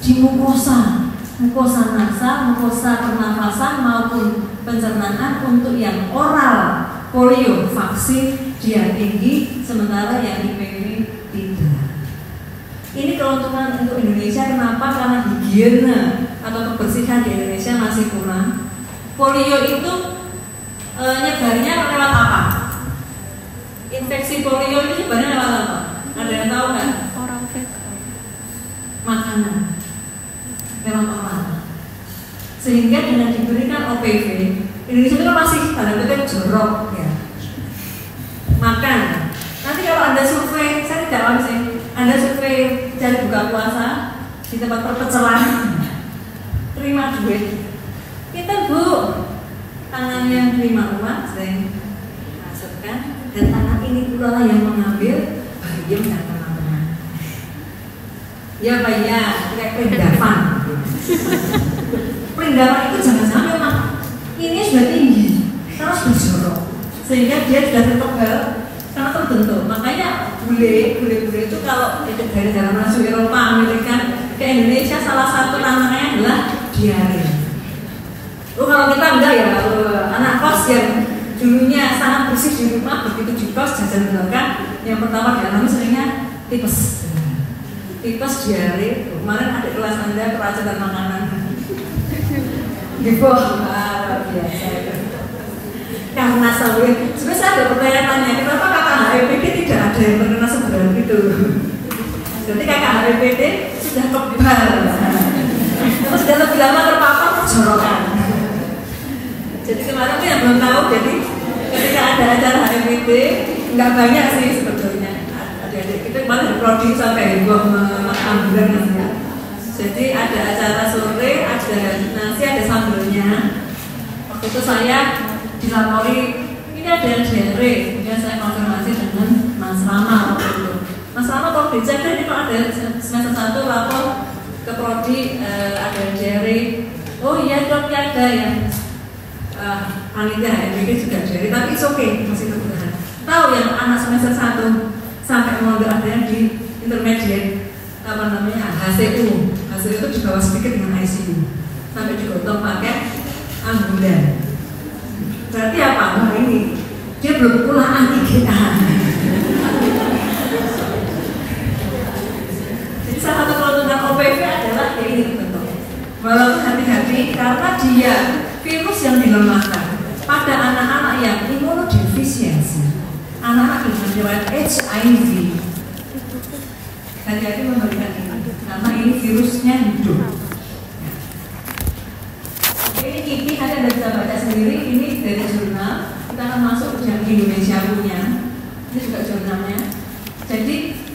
Di mukosa. Mukosa nasal, mukosa pernafasan maupun pencernaan. Untuk yang oral polio vaksin dia tinggi, sementara yang IPV tidak. Ini keuntungan untuk Indonesia. Kenapa? Karena higiene atau kebersihan di Indonesia masih kurang. Polio itu nyebarnya lewat apa? Infeksi polio itu nyebarnya lewat apa? Ada yang tahu kan? Orang fekal. Makanan. Lewat orang. Sehingga dengan diberikan OPV, Indonesia itu masih pada kutip jorok ya. Makan. Nanti kalau Anda survei, saya tidak tahu sih, Anda survei cari buka puasa di tempat perpecelan, terima duit. Kita Bu, tangannya terima uang, saya masukkan, dan tangan ini pula lah yang mengambil, bagian dan tangan-tangan. Ya Pak ya, kayak perendapan. Perendapan itu jangan-jangan memang ini sudah tinggi, terus berjorok, sehingga dia sudah tertebal karena terbentuk. Makanya bule itu kalau dari dalam maju Eropa, Amerika ke Indonesia, salah satu tantangannya adalah diare. Kalau kita enggak ya, anak kos yang dulunya sangat bersih di rumah, begitu di kos jajan belakang, yang pertama dialami seringnya tipes. Tipes, diare. Kemarin ada kelas Anda keracunan makanan. Di bawah biasa. Karena sebenarnya saya ada pertanyaannya, kenapa kakak HPPD tidak ada yang terkena seberat itu? Jadi kakak HPPD sudah kebal, terus sudah lebih lama terpapar perjorokan. Jadi kemarin tuh yang belum tahu, jadi ketika ada acara HPPD, nggak banyak sih sebetulnya. Adik-adik kita kemarin prodi sampai heboh ambulan ya. Jadi ada acara sore, ada nasi, ada sambelnya. Waktu itu saya dilapori, ini ada yang diare. Kemudian saya konfirmasi dengan Mas Rama waktu itu. Mas Rama kalau dicek ini kalau ada semester 1 lapor ke prodi ada yang diare. Oh iya dok, ya ada yang panitia HMPD juga diare, tapi it's okay, masih kebutuhan. Tahu yang anak semester 1 sampai mondok ada yang di intermediate apa namanya HCU. HCU itu di bawah sedikit dengan ICU, sampai digotong pakai ambulan. Berarti apa? Nah ini dia belum pula anti-GA. Jadi salah satu keuntungan OPV adalah ini bentuk. Walaupun hati-hati karena dia virus yang dilemahkan pada anak-anak yang imunodefisiensi, anak-anak dengan riwayat HIV. Hati-hati memberikan ini karena ini virusnya hidup. Ini KIPI Anda bisa baca sendiri, ini dari jurnal. Kita akan masuk yang di Indonesia punya. Ini juga jurnalnya. Jadi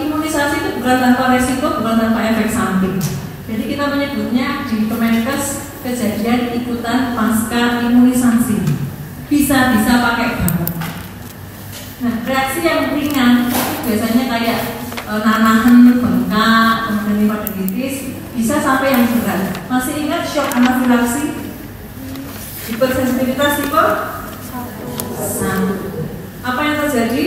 imunisasi itu bukan tanpa resiko, bukan tanpa efek samping. Jadi kita menyebutnya di Kemenkes kejadian ikutan pasca imunisasi. Bisa pakai banget. Nah, reaksi yang ringan biasanya kayak nanahan, bengkak, kemudian hepatitis, bisa sampai yang berat. Masih ingat shock anafilaksi? Hipersensitivitas tipe 1. Apa yang terjadi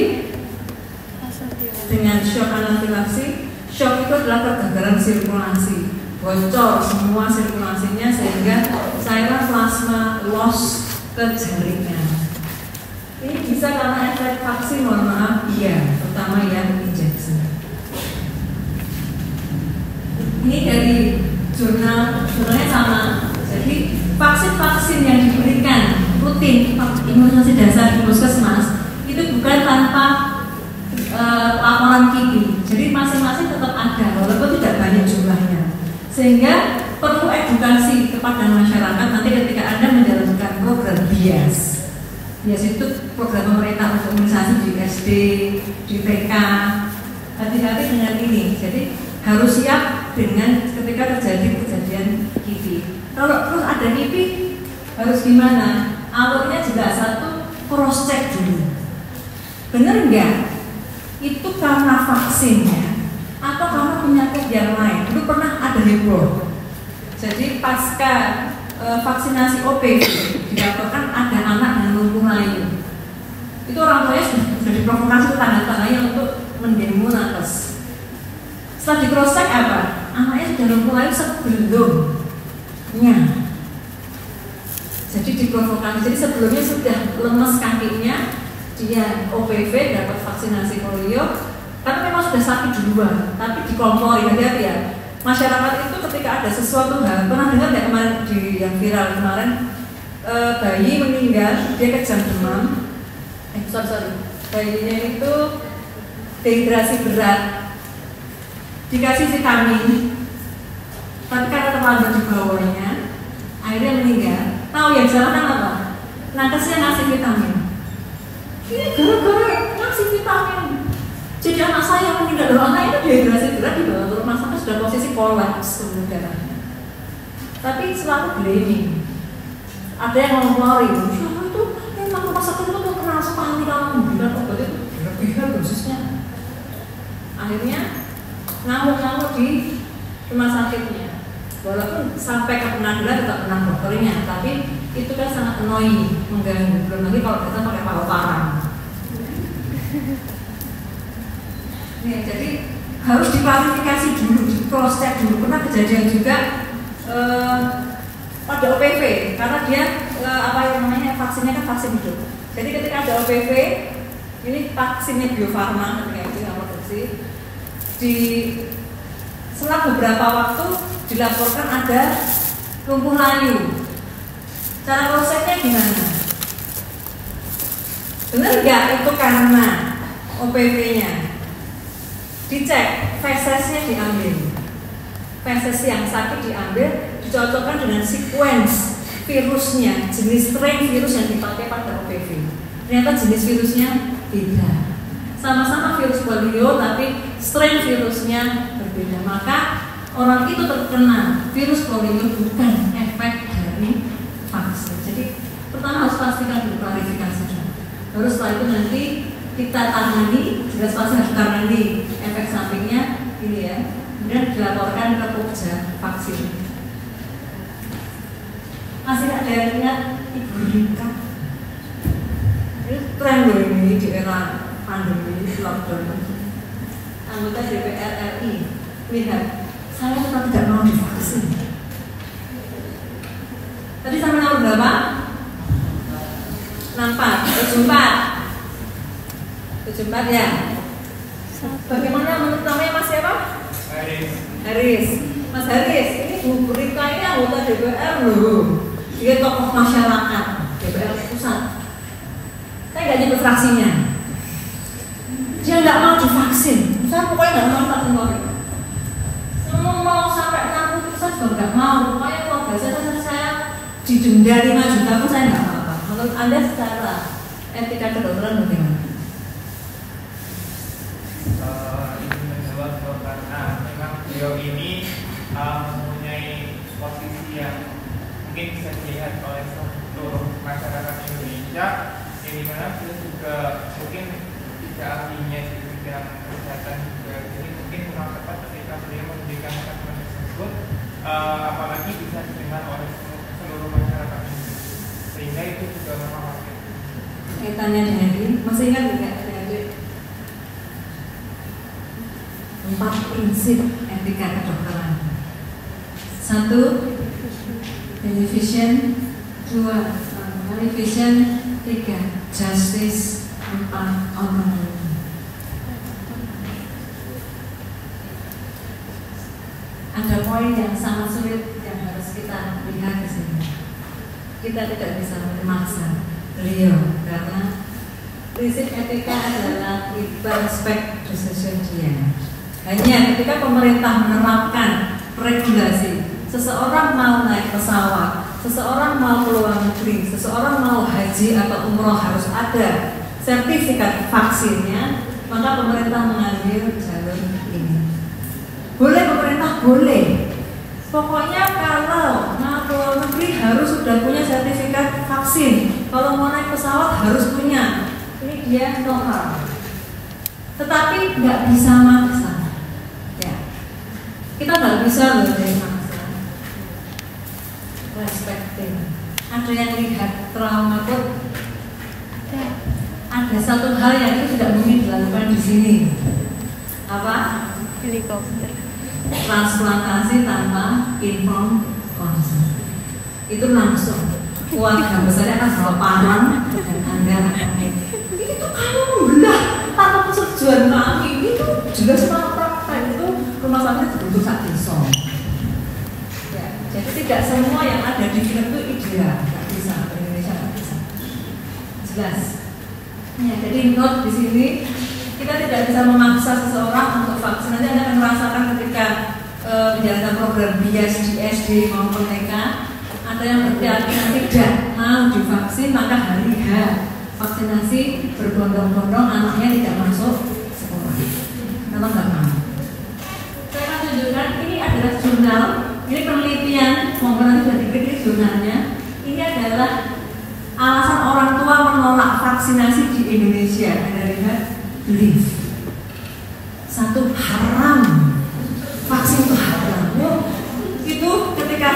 dengan shock anafilaksi? Shock itu adalah kegagalan sirkulasi, bocor semua sirkulasinya sehingga cairan plasma loss ke jaringan. Ini bisa karena efek vaksin, mohon maaf, iya, terutama yang injeksi. Ini dari jurnalnya sama. Jadi vaksin-vaksin yang diberikan rutin imunisasi dasar di puskesmas itu bukan tanpa laporan KIPI. Jadi masing-masing tetap ada walaupun tidak banyak jumlahnya. Sehingga perlu edukasi kepada masyarakat nanti ketika Anda menjalankan program BIAS. BIAS itu program pemerintah untuk imunisasi di SD, di TK. Hati-hati dengan ini. Jadi harus siap dengan ketika terjadi kejadian KIPI. Kalau terus ada KIPI harus gimana? Alurnya juga satu, cross check dulu. Bener nggak? Itu karena vaksinnya atau karena penyakit yang lain? Dulu pernah ada heboh. Jadi pasca vaksinasi OPV dilaporkan ada anak dengan lumpuh layu. Itu orang tuanya sudah diprovokasi tetangga-tetangganya untuk mendemo nakes. Setelah di cross check apa? Anaknya sudah lumpuh layu sebelumnya. Jadi diprovokasi. Jadi sebelumnya sudah lemes kakinya, dia OPV dapat vaksinasi polio, karena memang sudah sakit duluan, tapi dikompori. Hati-hati ya. Masyarakat itu ketika ada sesuatu hal, pernah dengar nggak kemarin di yang viral kemarin bayi meninggal, dia kejang demam. Bayinya itu dehidrasi berat. Dikasih vitamin, tapi karena terlambat di bawahnya, akhirnya meninggal. Tahu yang salah kan apa? Nakesnya ngasih vitamin. Ini gara-gara ngasih vitamin. Jadi anak saya meninggal, anak itu dehidrasi berat di bawah rumah sakit sudah posisi kolaps pembuluh darahnya. Tapi selalu blaming. Ada yang ngomongin, siapa itu? Memang rumah sakit itu tuh keras sekali kalau memberikan obat itu berlebihan dosisnya. Akhirnya ngamuk-ngamuk di rumah sakitnya. Walaupun sampai ke pengadilan tetap menang dokternya, tapi itu kan sangat annoying, mengganggu. Belum lagi kalau kita pakai parang. Nih, jadi harus diklarifikasi dulu, di cross check dulu. Pernah kejadian juga pada OPV, karena dia apa yang namanya vaksinnya kan vaksin hidup. Jadi ketika ada OPV, ini vaksinnya Bio Farma, ketika itu yang produksi. Di setelah beberapa waktu dilaporkan ada lumpuh layu. Cara prosesnya gimana? Benar nggak itu karena OPV-nya? Dicek, fesesnya diambil, feses yang sakit diambil, dicocokkan dengan sequence virusnya, jenis strain virus yang dipakai pada OPV. Ternyata jenis virusnya beda. Sama-sama virus polio, tapi strain virusnya berbeda. Maka orang itu terkena virus polio bukan efek dari vaksin. Jadi pertama harus pastikan dulu klarifikasi. Baru setelah itu nanti kita tangani, jelas pasti harus tangani efek sampingnya ini ya. Kemudian dilaporkan ke Pokja vaksin. Masih ada yang ingat Ibu Rika? Ini tren loh ini di era pandemi lockdown. Anggota DPR RI lihat, saya tetap tidak mau divaksin. Tadi sama 74 ya. Bagaimana menurut namanya Mas siapa? Haris. Mas Haris, ini Bu Rika ini anggota DPR loh. Dia tokoh masyarakat DPR pusat. Saya nggak nyebut fraksinya. Dia nggak mau divaksin. Saya pokoknya nggak mau vaksin COVID. Semua mau sampai 60% juga nggak mau. Pokoknya keluarga saya didenda 5 juta pun saya nggak apa-apa. Menurut Anda secara etika kedokteran bagaimana? Ini menjawab karena memang beliau ini mempunyai posisi yang mungkin bisa dilihat oleh seluruh masyarakat Indonesia, yang dimana beliau juga mungkin tidak ahlinya di bidang kesehatan juga, jadi mungkin kurang tepat ketika beliau memberikan statement tersebut, apalagi bisa didengar oleh seluruh masyarakat Indonesia, sehingga itu juga memang wakil. Kaitannya dengan ini, masih ingat tidak adik-adik? 4 prinsip etika kedokteran. 1. Beneficent. 2. Beneficent. 3. Justice. 4. Autonomy. Ada poin yang sangat sulit yang harus kita lihat di sini. Kita tidak bisa memaksa beliau karena prinsip etika adalah respect decision dia. Hanya ketika pemerintah menerapkan regulasi, seseorang mau naik pesawat, seseorang mau ke luar negeri, seseorang mau haji atau umroh harus ada sertifikat vaksinnya, maka pemerintah mengambil jalur ini. Boleh pemerintah boleh. Pokoknya kalau mau ke luar negeri harus sudah punya sertifikat vaksin. Kalau mau naik pesawat harus punya. Ini dia normal. Tetapi nggak bisa maksa. Ya. Kita nggak bisa loh dari maksa. Respecting. Ada yang lihat trauma pun. Ada satu hal yang itu tidak mungkin dilakukan di sini. Apa? Helikopter. Transplantasi tanpa informed consent. Itu langsung keluarga besarnya akan bawa parang dan Anda akan itu kamu membelah tanpa persetujuan kami. Itu juga semua praktek itu rumah sakit butuh sak desa. Ya, jadi tidak semua yang ada di film itu ideal, nggak bisa. Di Indonesia nggak bisa. Jelas. Ya, jadi note di sini kita tidak bisa memaksa seseorang untuk vaksin. Nanti Anda akan merasakan ketika menjalankan program bias di SD maupun TK, ada yang berkeyakinan tidak mau divaksin, maka hari H vaksinasi berbondong-bondong anaknya tidak masuk sekolah. Kalau nggak mau, saya akan tunjukkan ini adalah jurnal, ini penelitian, maupun nanti sudah diklik jurnalnya. Ini adalah alasan orang tua menolak vaksinasi di Indonesia. Anda lihat, belief. 1, haram. Vaksin itu haram. Itu ketika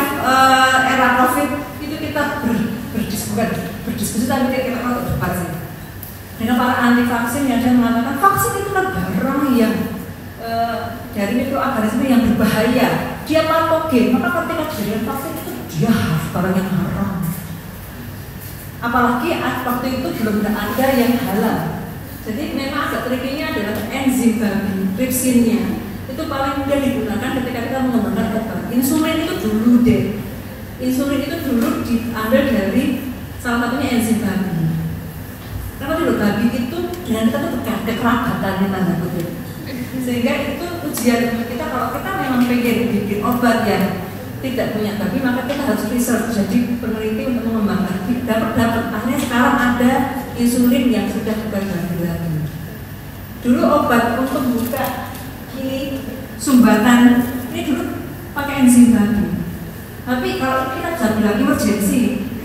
era COVID itu kita berdiskusi tapi kita kalau debat sih. Dengan para anti vaksin yang ada mengatakan vaksin itu kan barang yang dari mikroorganisme yang berbahaya, dia patogen. Maka ketika dijadikan vaksin itu dia barang yang haram. Apalagi waktu itu belum ada yang halal. Jadi memang agak trikinya adalah enzim babi, tripsinnya itu paling mudah digunakan ketika kita mengembangkan obat. Insulin itu dulu deh. Insulin itu dulu diambil dari salah satunya enzim babi. Karena dulu babi itu dengan kita tuh kekerabatannya tanda kutip. Sehingga itu ujian untuk kita kalau kita memang pengen bikin obat yang tidak punya babi, maka kita harus research. Jadi peneliti untuk mengembangkan dapat akhirnya sekarang ada insulin yang sudah bukan babi lagi. Dulu obat untuk buka ini sumbatan ini dulu pakai enzim babi. Tapi kalau kita bisa bilang emergency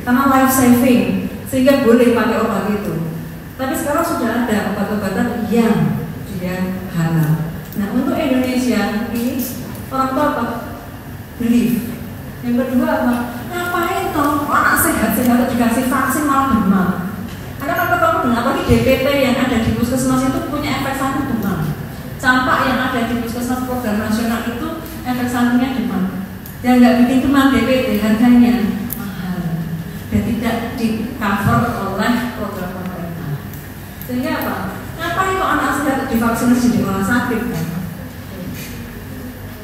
karena life saving sehingga boleh pakai obat itu. Tapi sekarang sudah ada obat-obatan yang dia halal. Nah untuk Indonesia ini orang tua apa? Belief. Yang kedua apa? Ngapain toh anak sehat-sehat dikasih vaksin malah demam? Anda kan ketemu dengan apalagi DPT yang ada di puskesmas itu punya efek samping demam. Campak yang ada di puskesmas program nasional itu efek sampingnya demam. Yang nggak bikin demam DPT harganya mahal dan tidak di cover oleh program pemerintah. sampai divaksinasi jadi malah sakit kan.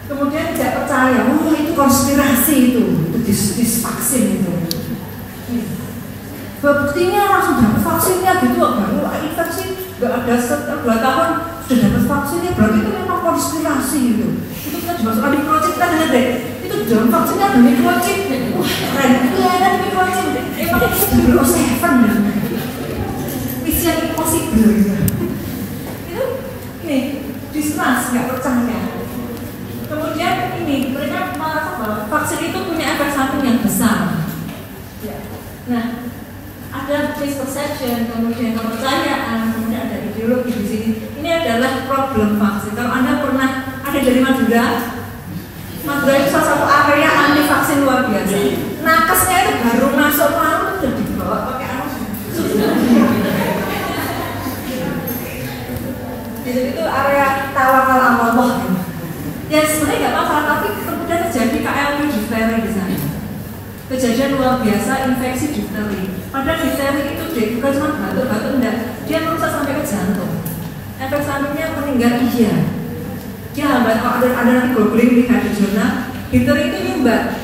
Kemudian tidak percaya, oh itu konspirasi itu vaksin itu. Buktinya langsung dapat vaksinnya gitu, baru infeksi nggak ada 2 tahun sudah dapat vaksinnya, berarti itu memang konspirasi itu. Itu kan dimasukkan di microchip kan ada, itu dalam vaksinnya ada microchip. Wah keren, itu ada microchip. Emang itu 007 Mission Impossible gitu. Itu ini distrust, nggak percaya. Kemudian ini mereka merasa bahwa vaksin itu punya efek samping yang besar. Nah, ada misperception, kemudian kepercayaan, kemudian ada ideologi di sini. Ini adalah problem vaksin. Kalau Anda pernah ada dari Madura, Madura itu salah satu area anti vaksin luar biasa. Nakesnya itu baru masuk malam sudah dibawa pakai anak. Jadi itu area tawakal Allah. Ya sebenarnya nggak apa-apa, tapi kemudian terjadi KLB difteri di sana. Kejadian luar biasa infeksi difteri. Padahal difteri itu bukan cuma batuk-batuk, enggak, dia merusak sampai ke jantung. Efek sampingnya meninggal iya. Dia hambat, kalau ada nanti googling lihat di jurnal, difteri itu nyumbat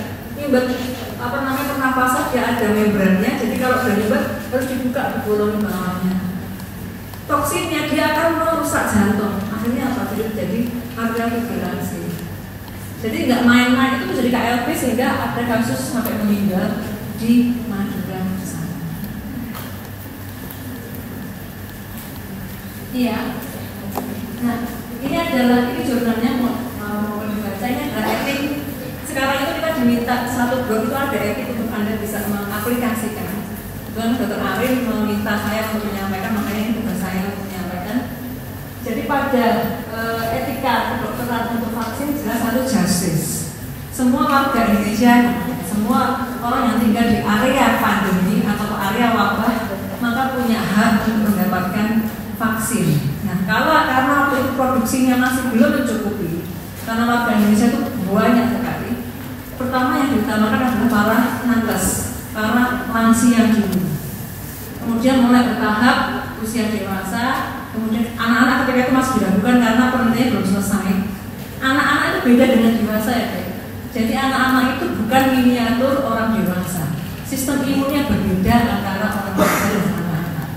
apa namanya pernapasan, dia ada membrannya. Jadi kalau udah nyumbat harus dibuka bolong bawahnya. Toksinnya dia akan merusak jantung. Akhirnya apa? Jadi arterial fibrillasi. Jadi nggak main-main, itu menjadi KLB sehingga ada kasus sampai meninggal di Madura sana. Iya. Nah, ini jurnalnya mau dibaca, ini adalah etik. Sekarang itu kita diminta satu blog itu ada etik untuk Anda bisa mengaplikasikan. Tuan Dr. Arin meminta saya untuk menyampaikan, makanya ini tugas saya untuk menyampaikan. Jadi pada etika kedokteran untuk vaksin jelas satu justice. Semua warga Indonesia, semua orang yang tinggal di area pandemi atau area wabah, maka punya hak untuk mendapatkan vaksin. Nah, karena waktu itu produksinya masih belum mencukupi, karena warga Indonesia itu banyak sekali. Pertama yang diutamakan adalah para nakes, para lansia dulu. Kemudian mulai bertahap usia dewasa, kemudian anak-anak ketika itu masih dilakukan karena penelitian belum selesai. Anak-anak itu beda dengan dewasa ya, Pak. Jadi anak-anak itu bukan miniatur orang dewasa. Sistem imunnya berbeda antara orang dewasa dan anak-anak.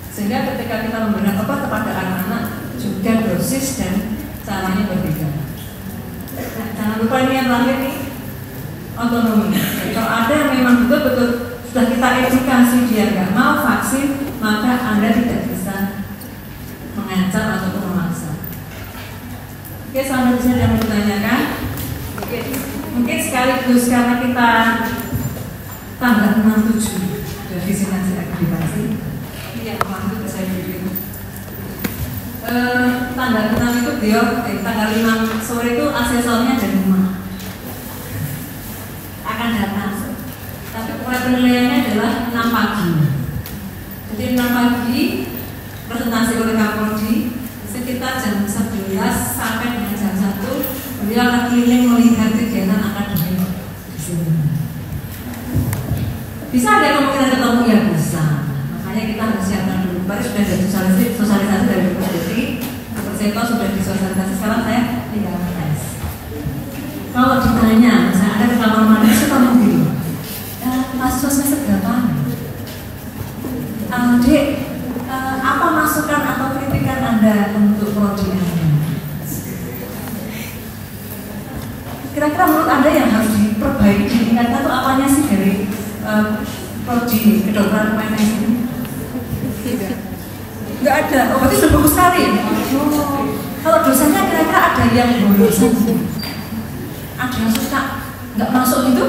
Sehingga ketika kita memberikan obat kepada anak-anak juga dosis dan caranya berbeda. Nah, jangan lupa ini yang terakhir nih, otonomi. Jadi kalau ada yang memang betul-betul sudah kita edukasi dia nggak mau vaksin, maka Anda tidak bisa mengancam ataupun memaksa. Oke, sampai di sini yang mau ditanyakan. Oke, mungkin sekaligus karena kita tanggal 67 definisi akreditasi. Ini yang maksud saya bikin. Tanggal 6 itu beliau, tanggal 5 sore itu asesornya dari rumah akan datang. Tapi mulai penilaiannya adalah 6 pagi. Jadi 6 pagi presentasi oleh Kapolri sekitar jam 11 sampai dengan jam 1 beliau akan keliling melihat kegiatan akademik di sini. Bisa ada kemungkinan ketemu ya bisa. Makanya kita harus siapkan dulu. Baru sudah ada sosialisasi dari Bu Putri, Seto sudah disosialisasi. Sekarang saya tinggal tes. Kalau ditanya, misalnya ada ke kamar mandi, suka mobil. Mahasiswa semester berapa? Dek, apa masukan atau kritikan Anda untuk prodi Anda? Kira-kira menurut Anda yang harus diperbaiki, ditingkatkan itu apanya sih dari prodi kedokteran UNS ini? Nggak ada, oh berarti sudah bagus sekali. Kalau dosennya kira-kira ada yang bolos? Ada yang suka nggak masuk itu?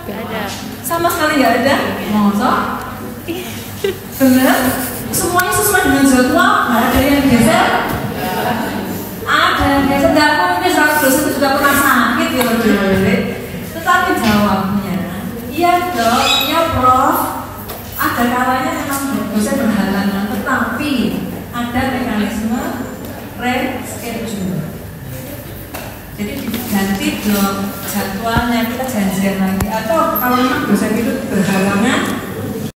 Nggak ada. Sama sekali nggak ada? Masa? Benar? Semuanya sesuai dengan jadwal, nggak ada yang geser? Ada yang geser, nggak mungkin 100 dosen itu juga pernah sakit ya Dek. Tetapi jawabnya, iya dok, iya prof. Ada kalanya memang dosen berhalangan, tetapi ada mekanisme reschedule. Jadi diganti dong jadwalnya, kita janjian lagi. Atau kalau memang dosen itu berhalangan,